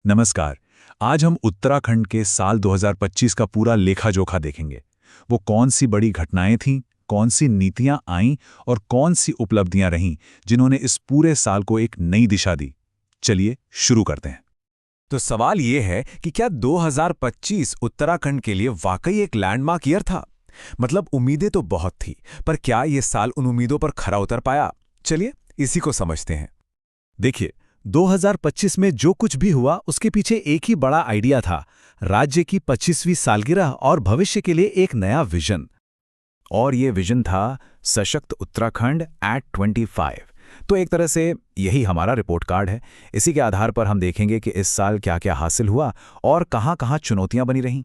नमस्कार। आज हम उत्तराखंड के साल 2025 का पूरा लेखा-जोखा देखेंगे। वो कौन सी बड़ी घटनाएं थीं, कौन सी नीतियां आईं और कौन सी उपलब्धियां रहीं जिन्होंने इस पूरे साल को एक नई दिशा दी। चलिए शुरू करते हैं। तो सवाल ये है कि क्या 2025 उत्तराखंड के लिए वाकई एक लैंडमार्क ईयर था? मतलब उम्मीदें तो बहुत थी, पर क्या ये साल उन उम्मीदों पर खरा उतर पाया? चलिए इसी को समझते हैं। देखिए, 2025 में जो कुछ भी हुआ उसके पीछे एक ही बड़ा आइडिया था। राज्य की 25वीं सालगिरह और भविष्य के लिए एक नया विजन। और ये विजन था सशक्त उत्तराखंड एट 25। तो एक तरह से यही हमारा रिपोर्ट कार्ड है। इसी के आधार पर हम देखेंगे कि इस साल क्या क्या हासिल हुआ और कहाँ-कहाँ चुनौतियां बनी रहीं।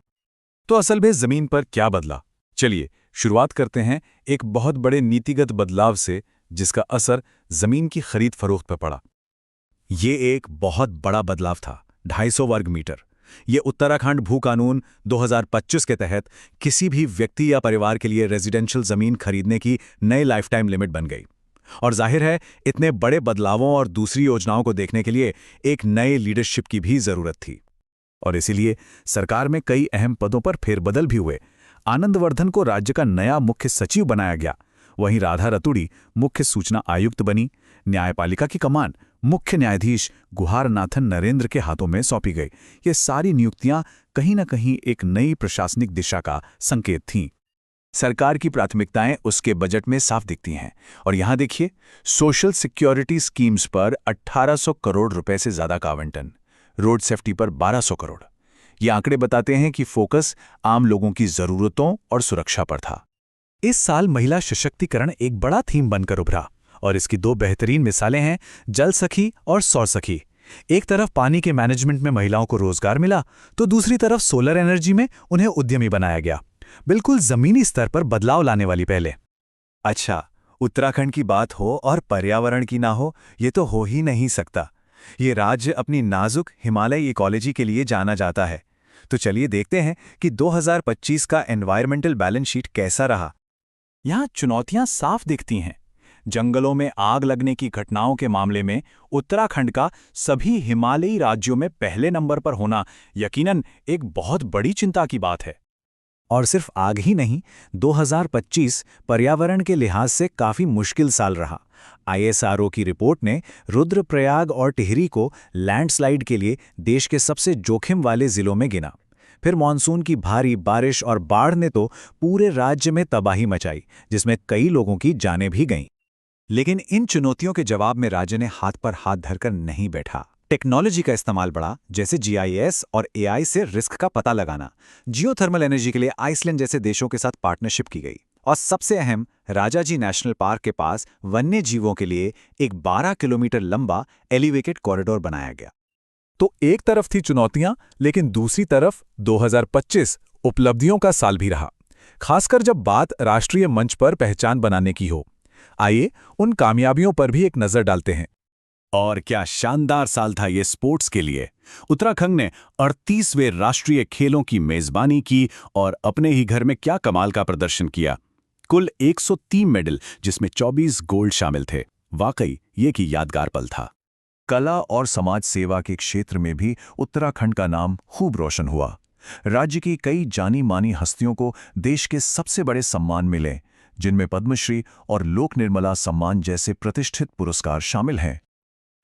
तो असल में जमीन पर क्या बदला? चलिए शुरुआत करते हैं एक बहुत बड़े नीतिगत बदलाव से जिसका असर जमीन की खरीद फरोख्त पर पड़ा। ये एक बहुत बड़ा बदलाव था, 250 वर्ग मीटर। ये उत्तराखंड भू कानून 2025 के तहत किसी भी व्यक्ति या परिवार के लिए रेजिडेंशियल जमीन खरीदने की नई लाइफटाइम लिमिट बन गई। और जाहिर है, इतने बड़े बदलावों और दूसरी योजनाओं को देखने के लिए एक नए लीडरशिप की भी जरूरत थी। और इसीलिए सरकार में कई अहम पदों पर फेरबदल भी हुए। आनंदवर्धन को राज्य का नया मुख्य सचिव बनाया गया। वहीं राधा रतुड़ी मुख्य सूचना आयुक्त बनी। न्यायपालिका की कमान मुख्य न्यायाधीश गुहारनाथन नरेंद्र के हाथों में सौंपी गई। ये सारी नियुक्तियां कहीं न कहीं एक नई प्रशासनिक दिशा का संकेत थीं। सरकार की प्राथमिकताएं उसके बजट में साफ दिखती हैं। और यहां देखिए, सोशल सिक्योरिटी स्कीम्स पर 1800 करोड़ रुपए से ज्यादा का आवंटन, रोड सेफ्टी पर 1200 करोड़। ये आंकड़े बताते हैं कि फोकस आम लोगों की जरूरतों और सुरक्षा पर था। इस साल महिला सशक्तिकरण एक बड़ा थीम बनकर उभरा और इसकी दो बेहतरीन मिसालें हैं, जल सखी और सौर सखी। एक तरफ पानी के मैनेजमेंट में महिलाओं को रोजगार मिला, तो दूसरी तरफ सोलर एनर्जी में उन्हें उद्यमी बनाया गया। बिल्कुल जमीनी स्तर पर बदलाव लाने वाली पहले। अच्छा, उत्तराखंड की बात हो और पर्यावरण की ना हो, ये तो हो ही नहीं सकता। ये राज्य अपनी नाजुक हिमालय इकोलॉजी के लिए जाना जाता है। तो चलिए देखते हैं कि 2025 का एनवायरमेंटल बैलेंस शीट कैसा रहा। यहाँ चुनौतियां साफ दिखती हैं। जंगलों में आग लगने की घटनाओं के मामले में उत्तराखंड का सभी हिमालयी राज्यों में पहले नंबर पर होना यकीनन एक बहुत बड़ी चिंता की बात है। और सिर्फ आग ही नहीं, 2025 पर्यावरण के लिहाज से काफी मुश्किल साल रहा। ISRO की रिपोर्ट ने रुद्रप्रयाग और टिहरी को लैंडस्लाइड के लिए देश के सबसे जोखिम वाले जिलों में गिना। फिर मानसून की भारी बारिश और बाढ़ ने तो पूरे राज्य में तबाही मचाई, जिसमें कई लोगों की जानें भी गईं। लेकिन इन चुनौतियों के जवाब में राज्य ने हाथ पर हाथ धरकर नहीं बैठा। टेक्नोलॉजी का इस्तेमाल बढ़ा, जैसे GIS और AI से रिस्क का पता लगाना। जियोथर्मल एनर्जी के लिए आइसलैंड जैसे देशों के साथ पार्टनरशिप की गई। और सबसे अहम, राजाजी नेशनल पार्क के पास वन्य जीवों के लिए एक 12 किलोमीटर लंबा एलिवेटेड कॉरिडोर बनाया गया। तो एक तरफ थी चुनौतियां, लेकिन दूसरी तरफ 2025 उपलब्धियों का साल भी रहा, खासकर जब बात राष्ट्रीय मंच पर पहचान बनाने की हो। आइए उन कामयाबियों पर भी एक नजर डालते हैं। और क्या शानदार साल था ये स्पोर्ट्स के लिए। उत्तराखंड ने 38वें राष्ट्रीय खेलों की मेजबानी की और अपने ही घर में क्या कमाल का प्रदर्शन किया। कुल 103 मेडल, जिसमें 24 गोल्ड शामिल थे। वाकई ये की यादगार पल था। कला और समाज सेवा के क्षेत्र में भी उत्तराखंड का नाम खूब रोशन हुआ। राज्य की कई जानी मानी हस्तियों को देश के सबसे बड़े सम्मान मिले, जिनमें पद्मश्री और लोक निर्मला सम्मान जैसे प्रतिष्ठित पुरस्कार शामिल हैं।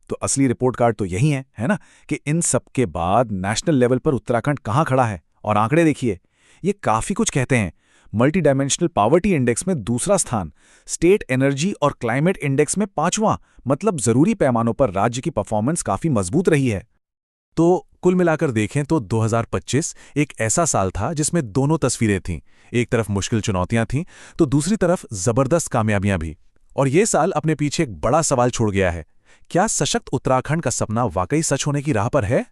तो असली रिपोर्ट कार्ड तो यही है ना, कि इन सब के बाद नेशनल लेवल पर उत्तराखंड कहाँ खड़ा है। और आंकड़े देखिए, ये काफी कुछ कहते हैं। मल्टी डायमेंशनल पावर्टी इंडेक्स में दूसरा स्थान, स्टेट एनर्जी और क्लाइमेट इंडेक्स में 5वां। मतलब जरूरी पैमानों पर राज्य की परफॉर्मेंस काफी मजबूत रही है। तो कुल मिलाकर देखें तो 2025 एक ऐसा साल था जिसमें दोनों तस्वीरें थीं। एक तरफ मुश्किल चुनौतियां थीं, तो दूसरी तरफ जबरदस्त कामयाबियां भी। और ये साल अपने पीछे एक बड़ा सवाल छोड़ गया है। क्या सशक्त उत्तराखंड का सपना वाकई सच होने की राह पर है?